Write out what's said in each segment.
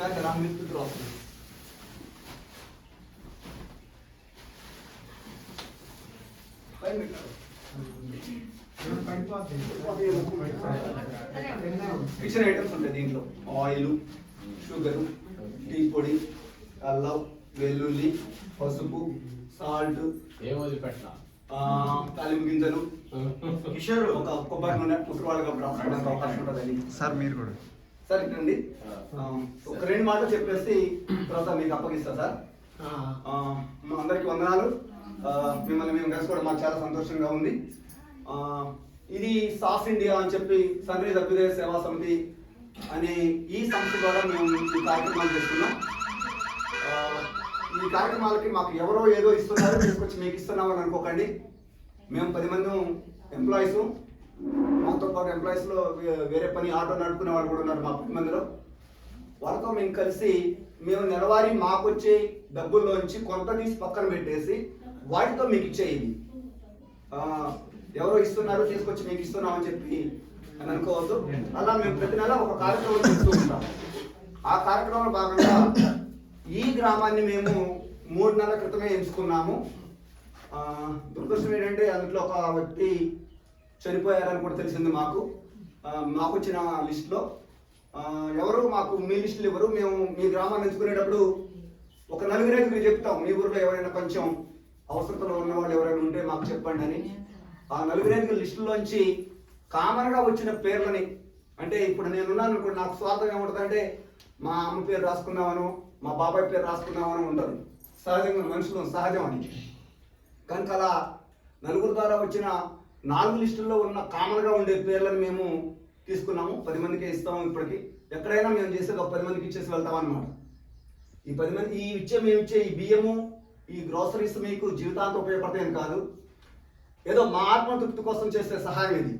back along with the groceries. Kitchen items ఉంటాయి దీంట్లో. Oil, sugar, tea పొడి, అల్లం, వెల్లుల్లి, పసుపు, సాల్ట్, తాలింపు గింజలు, ఒక కొబ్బరి నూనె, ముసలి వాళ్ళకి రాసుకోవడానికి అవకాశం ఉంటుంది. సార్ మీరు కూడా సార్ ఇక్కడండి ఒక 2 మాటలు చెప్పేసి తర్వాత మీకు అప్పగిస్తా సార్. మా అందరికి వందనాలు. మిమ్మల్ని మేము కలుసుకోవడం మాకు చాలా సంతోషంగా ఉంది. ఇది సాస్ ఇండియా అని చెప్పి సన్ రైజ్ అభ్యుదయ సేవా సమితి అనే ఈ సంస్థ ద్వారా మేము ఈ కార్యక్రమాలు చేస్తున్నాం. ఈ కార్యక్రమాలకి మాకు ఎవరో ఏదో ఇస్తున్నారు, తీసుకొచ్చి మీకు ఇస్తున్నామని అనుకోకండి. మేము 10 మంది ఎంప్లాయీస్, మాతో పాటు ఎంప్లాయీస్లో వేరే పని ఆటో నడుపుకునే వాళ్ళు కూడా ఉన్నారు మా 10 మందిలో. వాళ్ళతో మేము కలిసి మేము నెలవారీ మాకు వచ్చే డబ్బుల్లోంచి కొంత తీసి పక్కన పెట్టేసి వాటితో మీకు ఇచ్చేది. ఎవరో ఇస్తున్నారు తీసుకొచ్చి మీకు ఇస్తున్నామని చెప్పి అని అనుకోవద్దు. అలా మేము ప్రతి నెల ఒక కార్యక్రమం చేస్తూ ఉంటాం. ఆ కార్యక్రమంలో భాగంగా ఈ గ్రామాన్ని మేము 3 నెలల క్రితమే ఎంచుకున్నాము. దురదృష్టం ఏంటంటే అందులో ఒక వ్యక్తి చనిపోయారని కూడా తెలిసింది మాకు. మాకు వచ్చిన లిస్టులో ఎవరు మాకు మీ లిస్టులు ఇవ్వరు. మేము మీ గ్రామాన్ని ఎంచుకునేటప్పుడు ఒక 4 చెప్తాం, మీ ఊరిలో ఎవరైనా కొంచెం అవసరతలో ఉన్న వాళ్ళు ఎవరైనా ఉంటే మాకు చెప్పండి అని. ఆ 4 లిస్టులోంచి కామన్గా వచ్చిన పేర్లని, అంటే ఇప్పుడు నేనున్నాను అనుకోండి, నాకు స్వార్థం ఏముంటుందంటే మా అమ్మ పేరు రాసుకున్నామను, మా బాబాయ్ పేరు రాసుకున్నామని ఉంటుంది. సహజంగా మనుషులు సహజం అని. కనుక అలా 4 ద్వారా వచ్చిన 4 లిస్టుల్లో ఉన్న కామన్గా ఉండే పేర్లను మేము తీసుకున్నాము. 10 మందికే ఇస్తాము. ఇప్పటికి ఎక్కడైనా మేము చేసేది ఒక 10 మందికి ఇచ్చేసి వెళ్తాం అన్నమాట. ఈ 10 మంది మేము ఇచ్చే ఈ బియ్యము, ఈ గ్రోసరీస్ మీకు జీవితాంతం ఉపయోగపడతాయని కాదు, ఏదో మా ఆత్మతృప్తి కోసం చేసే సహాయం ఇది.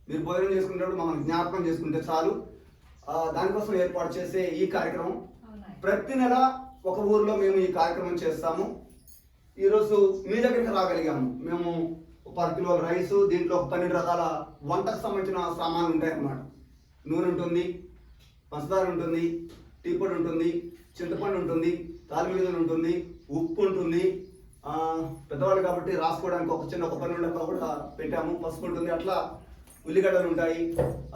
మీరు భోజనం చేసుకునేటప్పుడు మమ్మల్ని జ్ఞాపకం చేసుకుంటే చాలు. దానికోసం ఏర్పాటు చేసే ఈ కార్యక్రమం ప్రతి నెల ఒక ఊరిలో మేము ఈ కార్యక్రమం చేస్తాము. ఈరోజు మీ దగ్గరికి రాగలిగాము. మేము 10 కిలోల రైస్, దీంట్లో ఒక 12 రకాల వంటకు సంబంధించిన సామాన్లు ఉంటాయన్నమాట. నూనె ఉంటుంది, పంచదార ఉంటుంది, టీ పొడి ఉంటుంది, చింతపండు ఉంటుంది, తాలిమిగింజలు ఉంటుంది, ఉప్పు ఉంటుంది, పెద్దవాళ్ళు కాబట్టి రాసుకోవడానికి ఒక చిన్న కొబ్బరి నూనె కూడా పెట్టాము, పసుపు ఉంటుంది, అట్లా ఉల్లిగడ్డలు ఉంటాయి,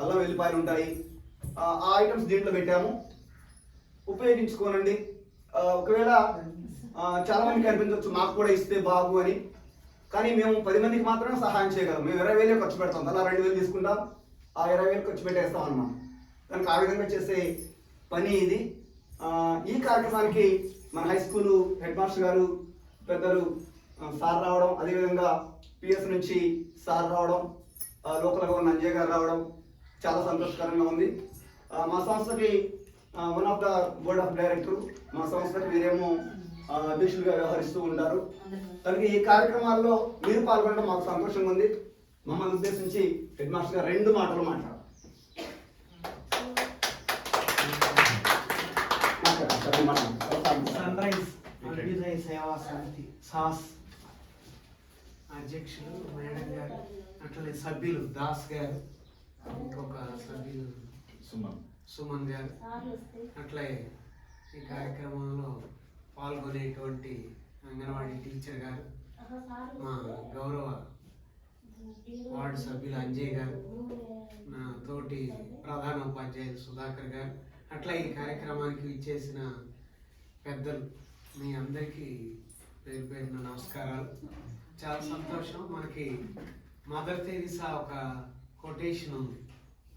అల్లం వెల్లిపాయలు ఉంటాయి. ఆ ఐటమ్స్ దీంట్లో పెట్టాము. ఉపయోగించుకోనండి. ఒకవేళ చాలా మందికి అనిపించవచ్చు మాకు కూడా ఇస్తే బాగు అని, కానీ మేము 10 మందికి మాత్రమే సహాయం చేయగలం. మేము 20,000 ఖర్చు పెడతాం, అలా 2,000 తీసుకుంటాం, ఆ 20,000 ఖర్చు పెట్టేస్తాం అన్నమాట. కనుక ఆ విధంగా చేసే పని ఇది. ఈ కార్యక్రమానికి మన హై స్కూలు హెడ్ మాస్టర్ గారు పెద్దలు సార్ రావడం, అదేవిధంగా పిఎస్ నుంచి సార్ రావడం, లోకల్గా ఉన్న అంజయ్ గారు రావడం చాలా సంతోషకరంగా ఉంది. మా సంస్థకి one of the board of director, మా సంస్థకి మీరేమో అధ్యక్షులుగా వ్యవహరిస్తూ ఉంటారు. కనుక ఈ కార్యక్రమాల్లో మీరు పాల్గొనడం మాకు సంతోషంగా ఉంది. మమ్మల్ని ఉద్దేశించి హెడ్ మాస్టర్ గారు 2 మాటలు మాట్లాడారు. సన్ రైజ్ అభ్యుదయ సేవా సమితి సాస్ అధ్యక్షులు మేడం గారు, అట్లనే సభ్యులు దాస్ గారు, ఇంకొక సభ్యులు సుమన్ గారు, అట్లే ఈ కార్యక్రమంలో పాల్గొనేటువంటి అంగన్వాడీ టీచర్ గారు, మా గౌరవ వార్డు సభ్యులు అంజయ్ గారు, నా తోటి ప్రధాన ఉపాధ్యాయులు సుధాకర్ గారు, అట్లా ఈ కార్యక్రమానికి ఇచ్చేసిన పెద్దలు మీ అందరికీ పేరు పేరున నమస్కారాలు. చాలా సంతోషం. మనకి మదర్ తెరీసా ఒక కొటేషన్ ఉంది,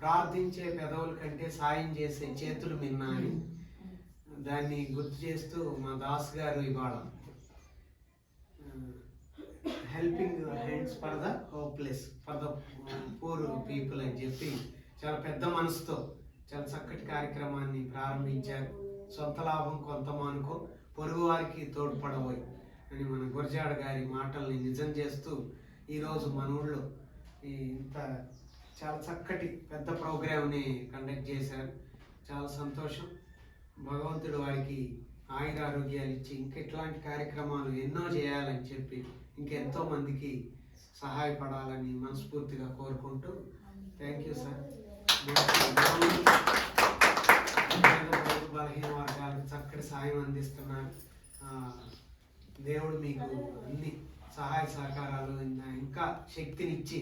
ప్రార్థించే పెదవుల కంటే సాయం చేసే చేతులు మిన్నా అని. దాన్ని గుర్తు చేస్తూ మా దాస్ గారు ఇవాళ helping hands for the hopeless, for the poor people అని చెప్పి చాలా పెద్ద మనసుతో చాలా చక్కటి కార్యక్రమాన్ని ప్రారంభించారు. సొంత లాభం కొంత మానుకో, పొరుగు వారికి తోడ్పడబోయి అని మన గురజాడ గారి మాటల్ని నిజం చేస్తూ ఈరోజు మన ఊళ్ళో ఇంత చాలా చక్కటి పెద్ద ప్రోగ్రామ్ని కండక్ట్ చేశారు. చాలా సంతోషం. భగవంతుడు వారికి ఆయుర ఆరోగ్యాలు ఇచ్చి ఇంకా ఇట్లాంటి కార్యక్రమాలు ఎన్నో చేయాలని చెప్పి ఇంకెంతో మందికి సహాయపడాలని మనస్ఫూర్తిగా కోరుకుంటూ థ్యాంక్ యూ సార్. బలహీన దేవుడు మీకు అన్ని సహాయ సహకారాలు ఇంకా శక్తినిచ్చి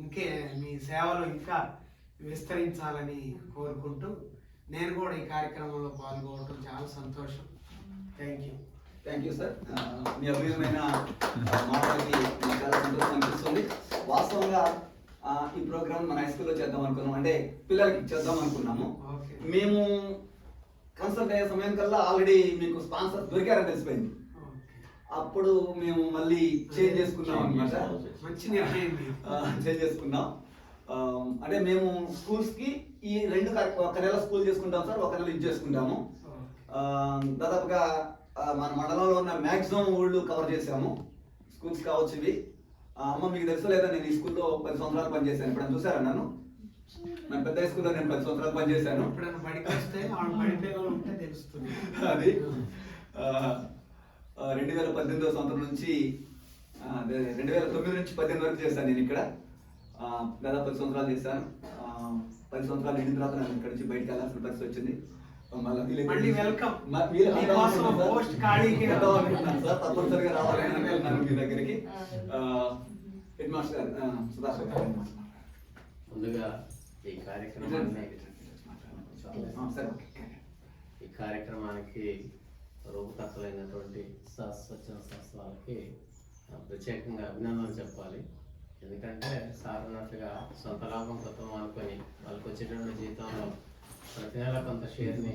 ఇంకే మీ సేవలు ఇంకా విస్తరించాలని కోరుకుంటూ నేను కూడా ఈ కార్యక్రమంలో పాల్గొనడం చాలా సంతోషం. Thank you sir. మీ అభిమైన మాటలకి నాకు చాలా సంతోషం అనిపిస్తుంది. వాస్తవంగా ఈ ప్రోగ్రామ్ మన హై స్కూల్లో చేద్దాం అనుకున్నాం, అంటే పిల్లలకి చేద్దాం అనుకున్నాము. మేము కన్సల్ట్ అయ్యే సమయం కల్లా ఆల్రెడీ మీకు స్పాన్సర్ దొరికారని తెలిసిపోయింది. అప్పుడు మేము మళ్ళీ చేంజ్ చేసుకున్నాం అనమాట. మంచి నిర్ణయం చేంజ్ చేసుకున్నాం. అంటే మేము స్కూల్స్కి ఈ రెండు ఒక నెల స్కూల్ చేసుకుంటాం సార్, ఒక నెల ఇది చేసుకుంటాము. దాదాపుగా మన మండలంలో ఉన్న మ్యాక్సిమం ఊళ్ళు కవర్ చేసాము. స్కూల్స్ కావచ్చు ఇవి. అమ్మ మీకు తెలుసు లేదా, నేను ఈ స్కూల్లో 10 సంవత్సరాలు పనిచేశాను. ఇప్పుడు చూసారా నన్ను, నా పెద్ద హై స్కూల్లో నేను 10 సంవత్సరాలు పనిచేశాను. అది 2018 సంవత్సరం నుంచి 2009 నుంచి 18 వరకు చేశాను నేను ఇక్కడ. దాదాపు 10 సంవత్సరాలు చేశాను. 10 సంవత్సరాలు నిండిన తర్వాత నేను ఇక్కడ నుంచి బయటకు వెళ్ళాల్సిన పరిస్థితి వచ్చింది. మళ్ళీ వెల్కమ్. తప్పనిసరిగా రావాలని అనుకుంటున్నాను మీ దగ్గరికి. హెడ్ మాస్టర్ గారు సుధాకర్ గారు ముందుగా ఈ కార్యక్రమానికి రూపకర్తలైనటువంటి స్వచ్ఛంద సంస్థ వాళ్ళకి ప్రత్యేకంగా అభినందనలు చెప్పాలి. ఎందుకంటే సార్ అన్నట్టుగా సొంత లాభం కొత్త అనుకొని వాళ్ళకి వచ్చేటువంటి జీతంలో ప్రతి నెల కొంత షేర్ని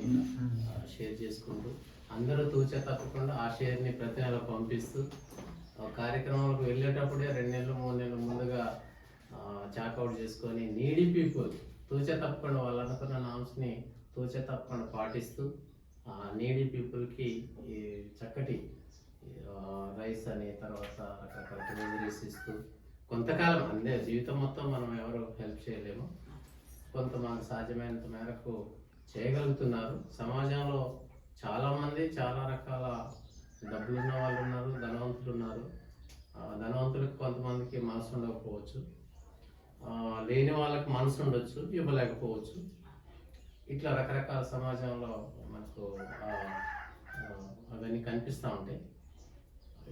షేర్ చేసుకుంటూ అందరూ తూచే తప్పకుండా ఆ షేర్ని ప్రతి నెల పంపిస్తూ కార్యక్రమాలకు వెళ్ళేటప్పుడే 2 నెలలు 3 నెలలు ముందుగా చాకౌట్ చేసుకొని నీడీ పీపుల్ తూచే తప్పకుండా వాళ్ళు అనుకున్న నామ్స్ని తూచే తప్పకుండా పాటిస్తూ నీడీ పీపుల్కి ఈ చక్కటి రైస్ అని తర్వాత రకరకాల గ్రోసరీస్ ఇస్తూ కొంతకాలం అందే జీవితం మొత్తం మనం ఎవరు హెల్ప్ చేయలేము, కొంత మనకు సాధ్యమైనంత మేరకు చేయగలుగుతున్నారు. సమాజంలో చాలామంది చాలా రకాల డబ్బులున్న వాళ్ళు ఉన్నారు, ధనవంతులు ఉన్నారు. ధనవంతులకు కొంతమందికి మనసు ఉండకపోవచ్చు, లేని వాళ్ళకి మనసు ఉండొచ్చు, ఇవ్వలేకపోవచ్చు. ఇట్లా రకరకాల సమాజంలో మనకు అవన్నీ కనిపిస్తూ ఉంటాయి.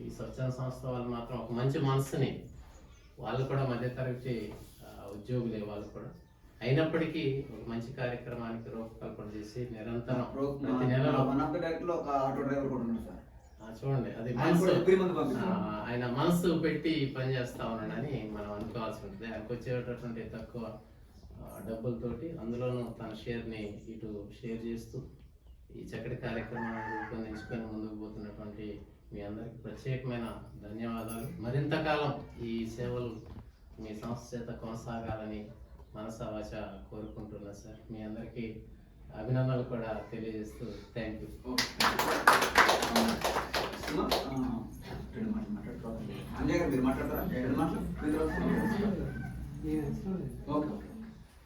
ఈ స్వచ్ఛంద సంస్థ వాళ్ళు మాత్రం ఒక మంచి మనసుని, వాళ్ళు కూడా మధ్యతరగతి ఉద్యోగులే వాళ్ళు కూడా, అయినప్పటికీ ఒక మంచి కార్యక్రమానికి రూపకల్పన చేసి నిరంతరం ప్రతి నెలలో చూడండి అది ఆయన మనసు పెట్టి పనిచేస్తా ఉన్నాడని మనం అనుకోవాల్సి ఉంటుంది. ఆయనకు వచ్చేటటువంటి తక్కువ డబ్బులతోటి అందులోనూ తన షేర్ని ఇటు షేర్ చేస్తూ ఈ చక్కటి కార్యక్రమాన్ని రూపొందించుకొని ముందుకు పోతున్నటువంటి మీ అందరికి ప్రత్యేకమైన ధన్యవాదాలు. మరింత కాలం ఈ సేవలు మీ సంస్థ చేత కొనసాగాలని మనసా వాచ కోరుకుంటున్నా సార్. మీ అందరికీ అభినందనలు కూడా తెలియజేస్తూ థ్యాంక్ యూ.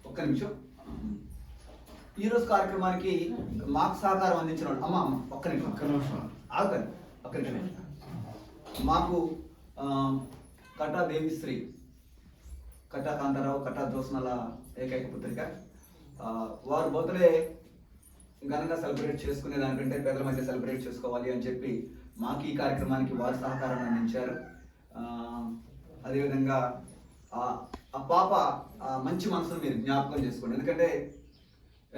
ఒక్క నిమిషం. ఈరోజు కార్యక్రమానికి మాకు సహకారం అందించిన వాళ్ళు అమ్మ ఒక్క నిమిషం ఆగండి. ఒక్క నిమిషం. మాకు కటా దేవిశ్రీ, కటా కాంతారావు, కటా జ్యోత్స్నల ఏకైక పుత్రిక, వారు బర్త్డే ఘనంగా సెలబ్రేట్ చేసుకునే దానికంటే పేదల మధ్య సెలబ్రేట్ చేసుకోవాలి అని చెప్పి మాకు ఈ కార్యక్రమానికి వారు సహకారాన్ని అందించారు. అదేవిధంగా ఆ పాప మంచి మనసును మీరు జ్ఞాపకం చేసుకోండి. ఎందుకంటే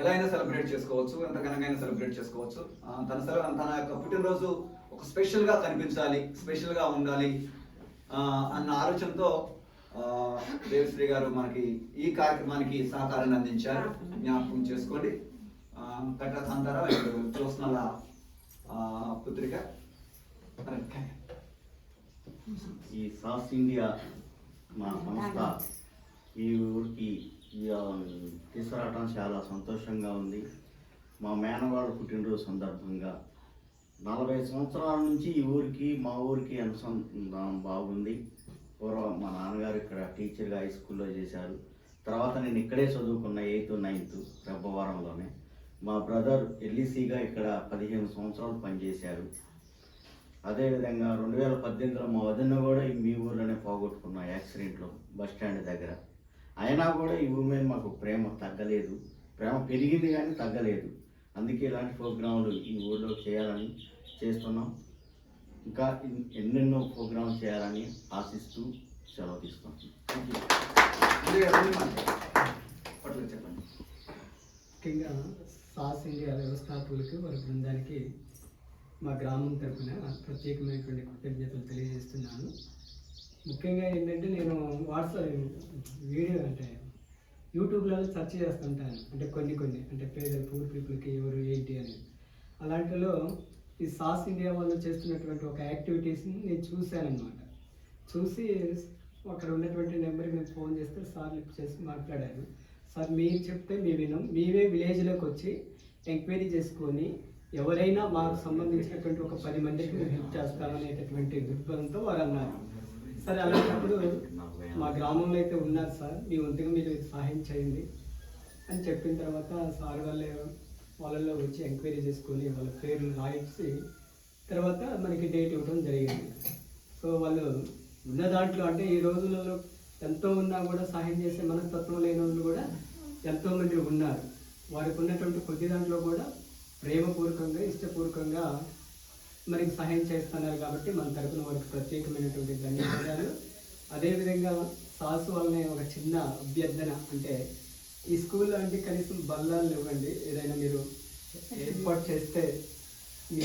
ఎలా అయినా సెలబ్రేట్ చేసుకోవచ్చు, ఎంత ఘనంగా అయినా సెలబ్రేట్ చేసుకోవచ్చు. తన యొక్క పుట్టినరోజు ఒక స్పెషల్గా కనిపించాలి, స్పెషల్గా ఉండాలి అన్న ఆలోచనతో దేవిశ్రీ గారు మనకి ఈ కార్యక్రమానికి సహకారాన్ని అందించారు. జ్ఞాపకం చేసుకోండి. కట్ట కాంతారావు జ్యోత్స్నల పుత్రిక. ఈ సాస్ ఇండియా మా సంస్థ ఈ ఊరికి తీసుకురావడం చాలా సంతోషంగా ఉంది. మా మేనవాళ్ళ పుట్టినరోజు సందర్భంగా 40 సంవత్సరాల నుంచి ఈ ఊరికి మా ఊరికి అనుసంధానం బాగుంది. పూర్వం మా నాన్నగారు ఇక్కడ టీచర్గా హై స్కూల్లో చేశారు. తర్వాత నేను ఇక్కడే చదువుకున్న 8th 9th రెబ్బవరంలోనే. మా బ్రదర్ ఎల్ఈసీగా ఇక్కడ 15 సంవత్సరాలు పనిచేశారు. అదేవిధంగా 2018లో మా వదిన కూడా మీ ఊర్లోనే పోగొట్టుకున్న యాక్సిడెంట్లో బస్ స్టాండ్ దగ్గర. అయినా కూడా ఈ ఊరి మీద మాకు ప్రేమ తగ్గలేదు, ప్రేమ పెరిగింది కానీ తగ్గలేదు. అందుకే ఇలాంటి ప్రోగ్రాంలు ఈ ఊళ్ళో చేయాలని చేస్తున్నాం. ఇంకా ఎన్నెన్నో ప్రోగ్రామ్స్ చేయాలని ఆశిస్తూ సెలవు తీసుకుంటున్నాను. చెప్పండి. ముఖ్యంగా సాస్ ఇండియా వ్యవస్థాపకులకు వారి బృందానికి మా గ్రామం తరఫున ప్రత్యేకమైనటువంటి కృతజ్ఞతలు తెలియజేస్తున్నాను. ముఖ్యంగా ఏంటంటే నేను వాట్సాప్ వీడియో అంటే యూట్యూబ్లో సెర్చ్ చేస్తుంటాను, అంటే కొన్ని అంటే పేదలు పూర్ పీపుల్కి ఎవరు ఏంటి అని. అలాంటిలో ఈ సాస్ ఇండియా వాళ్ళు చేస్తున్నటువంటి ఒక యాక్టివిటీస్ని నేను చూశానన్నమాట. చూసి అక్కడ ఉన్నటువంటి నెంబర్కి నేను ఫోన్ చేస్తే సార్ లిఫ్ట్ చేసి మాట్లాడాను. సార్ మీరు చెప్తే మేము విన్నాం, మేమే విలేజ్లోకి వచ్చి ఎంక్వైరీ చేసుకొని ఎవరైనా మాకు సంబంధించినటువంటి ఒక 10 మందికి మేము హెల్ప్ చేస్తామనేటటువంటి దృక్పథంతో వారు అన్నారు. సరే అలాంటప్పుడు మా గ్రామంలో అయితే ఉన్నారు సార్, మీ వంతుగా మీరు సహాయం చేయండి అని చెప్పిన తర్వాత సార్ వాళ్ళల్లో వచ్చి ఎంక్వైరీ చేసుకొని వాళ్ళ పేర్లు రాయించి తర్వాత మనకి డేట్ ఇవ్వడం జరిగింది. సో వాళ్ళు ఉన్న దాంట్లో అంటే ఈ రోజులలో ఎంతో ఉన్నా కూడా సహాయం చేసే మనస్తత్వం లేని వాళ్ళు కూడా ఎంతోమంది ఉన్నారు. వారికి ఉన్నటువంటి కొద్ది దాంట్లో కూడా ప్రేమపూర్వకంగా ఇష్టపూర్వకంగా మనకి సహాయం చేస్తున్నారు. కాబట్టి మన తరపున వారికి ప్రత్యేకమైనటువంటి ధన్యవాదాలు. అదేవిధంగా సాసు వల్లనే ఒక చిన్న అభ్యర్థన, అంటే ఈ స్కూల్లో అంటే కనీసం బల్లాలు ఇవ్వండి, ఏదైనా మీరు ఏర్పాటు చేస్తే మీ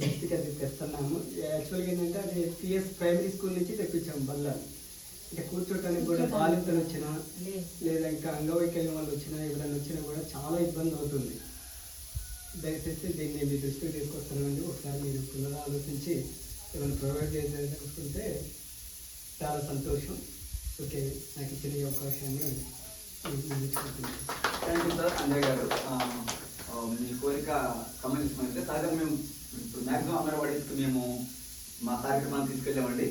దృష్టికి అది తెస్తున్నాము. యాక్చువల్గా ఏంటంటే అది పిఎస్ ప్రైమరీ స్కూల్ నుంచి తెప్పించాము బల్లాలు. అంటే కూర్చోటానికి కూడా బాలింతలు వచ్చినా లేదా ఇంకా అంగవైకల్యం వాళ్ళు వచ్చినా ఎవరైనా వచ్చినా కూడా చాలా ఇబ్బంది అవుతుంది. దయచేసి దీన్ని మీ దృష్టికి తీసుకొస్తానండి. ఒకసారి మీరు పునరాలోచించి ఏమైనా ప్రొవైడ్ చేయాలనుకుంటే చాలా సంతోషం. ఓకే, నాకు ఇచ్చిన ఈ అవకాశాన్ని థ్యాంక్ యూ సార్. అంజయ్ గారు, మీ కోరిక గమనించమంటే సహజంగా మేము ఇప్పుడు మ్యాక్సిమం అంగన్వాడీస్కి మేము మా కార్యక్రమాన్ని తీసుకెళ్ళామండి.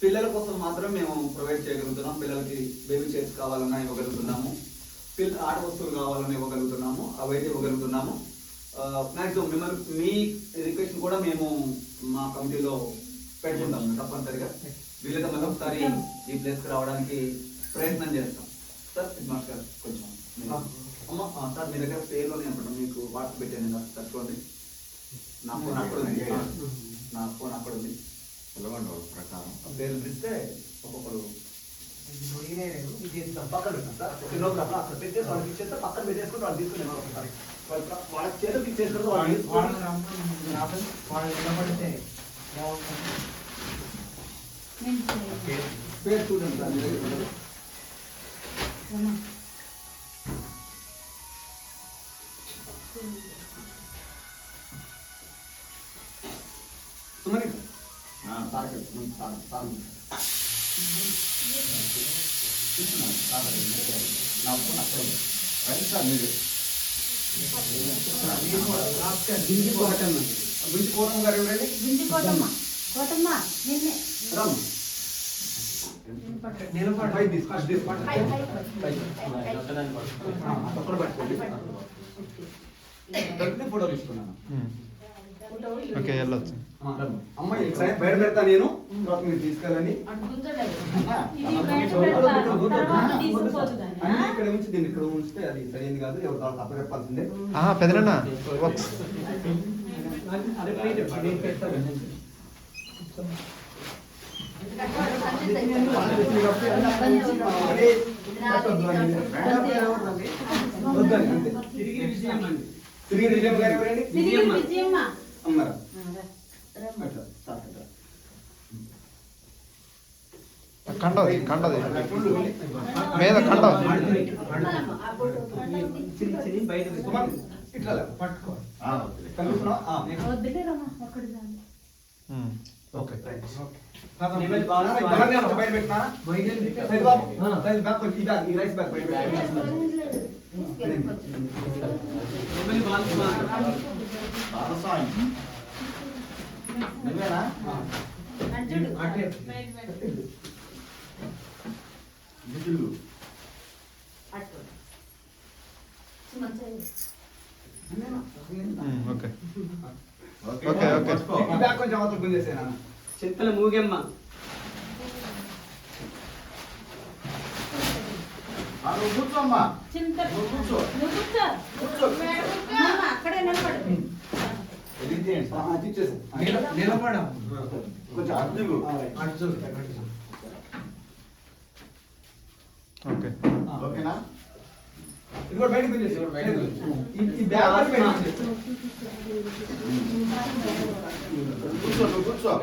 పిల్లల కోసం మాత్రం మేము ప్రొవైడ్ చేయగలుగుతున్నాం. పిల్లలకి బేబీ చైర్స్ కావాలన్నా ఇవ్వగలుగుతున్నాము, ఆట వస్తువులు కావాలన్నా ఇవ్వగలుగుతున్నాము, అవైతే ఇవ్వగలుగుతున్నాము. మ్యాక్సిమం మిమ్మల్ని మీ రిక్వెస్ట్ కూడా మేము మా కమిటీలో పెట్టుకుంటాము. తప్పనిసరిగా వీళ్ళతో మళ్ళీ ఒకసారి ఈ ప్లేస్కి రావడానికి ప్రయత్నం చేస్తాం. సార్ శ్రీనివాస్ గారు కొంచెం అమ్మ సార్ మీ దగ్గర పేర్లో నేను మీకు వాట్సాప్ పెట్టాను కదా, తట్టుకోండి. నా ఫోన్ అక్కడ ఉంది, పిలవండి వాళ్ళ ప్రకారం. పేర్లు పిలిస్తే ఒక్కొక్కరు పక్కన పెట్టాను సార్. ఫోటోగ్రాఫర్ అక్కడ పెట్టేసి వాళ్ళకి ఇచ్చేస్తే పక్కన పెట్టేసుకుంటే వాళ్ళు తీసుకుని ఒకసారి వాళ్ళ చేతులకు ఇచ్చేసుకుంటే పేరు చూడండి సార్. సుమని కోటమ్మ గారు ఎవరండి? ఫోటో తీసుకున్నాను. ఓకే, వెళ్ళొచ్చు. అమ్మాయి బయట పెడతా నేను, మీరు తీసుకెళ్ళండి. ఇక్కడ ఉంచి దీన్ని ఇక్కడ ఉంచితే అది సరైనది కాదు, ఎవరు వాళ్ళకి అప్పచెప్పాల్సిందే. పెదనన్న తిరిగి విజయమ్మ గారు ఎవరండి? అమ్మారా కండది మీద కండది ఇట్లా పట్టుకో. ఓకే. బయట పెట్టినా ఈ రైస్ బ్యాగ్ బయట నువ్వేనా? విధులు okay okay okay okay. Bag కొంచెం అవతల గుంజేసేనా? చింతల మూగమ్మ నువ్వు కూర్చోమ్మా. చింత నువ్వు కూర్చో. అక్కడే నిలబడు. నిలబడం కొంచెం అటు చూడు. అటు చూడు, అటు చూడు. ఓకే ఓకేనా? ఇది కూడా బయటకు వచ్చేసి, ఈ బ్యాగ్ కూడా బయటకు వచ్చేసి. కూర్చో నువ్వు కూర్చో.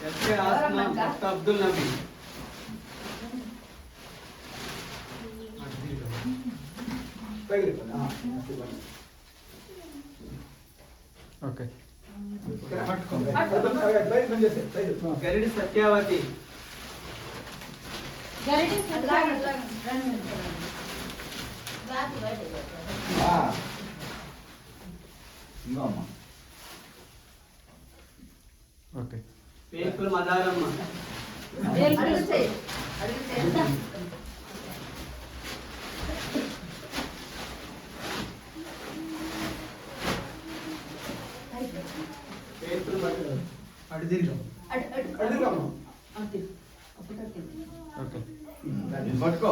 SK Asma doctor Abdul Nabi. అటు తిరిగి. పైకి లేపండి. ఓకే పట్టుకో. బయటకు వచ్చేసి, బయటకు. గరిడి సత్యావతి. ఇంకో అమ్మ. ఓకే పేకుల మదారమ్మ. పేకుల మదారమ్మ. అటు తిరిగి. అడుగురామ్మా. ఓకే ఇది పట్టుకో.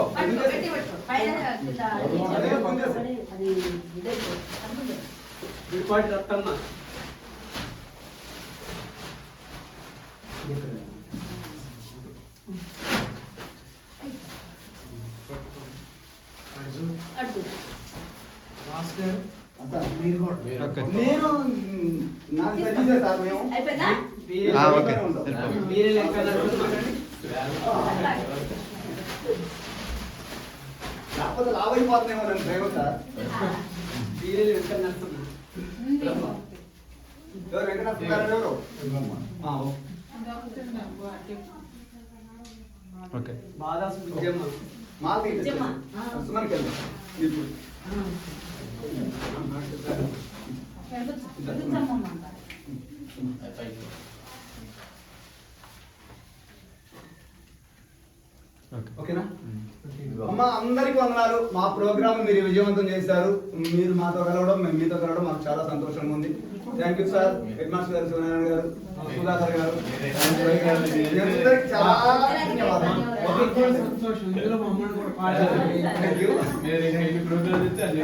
విడిపాటి రత్తమ్మ. అటు చూడు. రాస్ గారు మీరు కూడా. ఓకే నేను నాకు తెలియదు సార్ మేము ఓకే మీరే లెక్క నడుపుతున్నా. లేకపోతే లావ్ అయిపోతున్నామో నన్ను డ్రైవర్ సార్. మీరే లెక్క నడుపుతున్నా. ఎవరు వెంకటేశ్వర గారు ఎవరు? ఓకే బాదాసు బుజ్జమ్మ. మాకు సుమన్కి వెళ్దాం ఇప్పుడు. ఓకే ఓకేనా అమ్మ, అందరికీ వందనాలు. మా ప్రోగ్రామ్ మీరు విజయవంతం చేశారు. మీరు మాతో కలవడం, మేము మీతో కలవడం మాకు చాలా సంతోషంగా ఉంది. Thank you sir. Head master గారు, శివనారాయణ గారు, సుధాకర్ గారు, మీ అందరికీ చాలా ధన్యవాదాలు. సంతోషం. ఇందులో మమ్మల్ని కూడా పాడాలి. Thank you. మీరు ఇన్ని ప్రోగ్రామ్స్ ఇస్తే అన్ని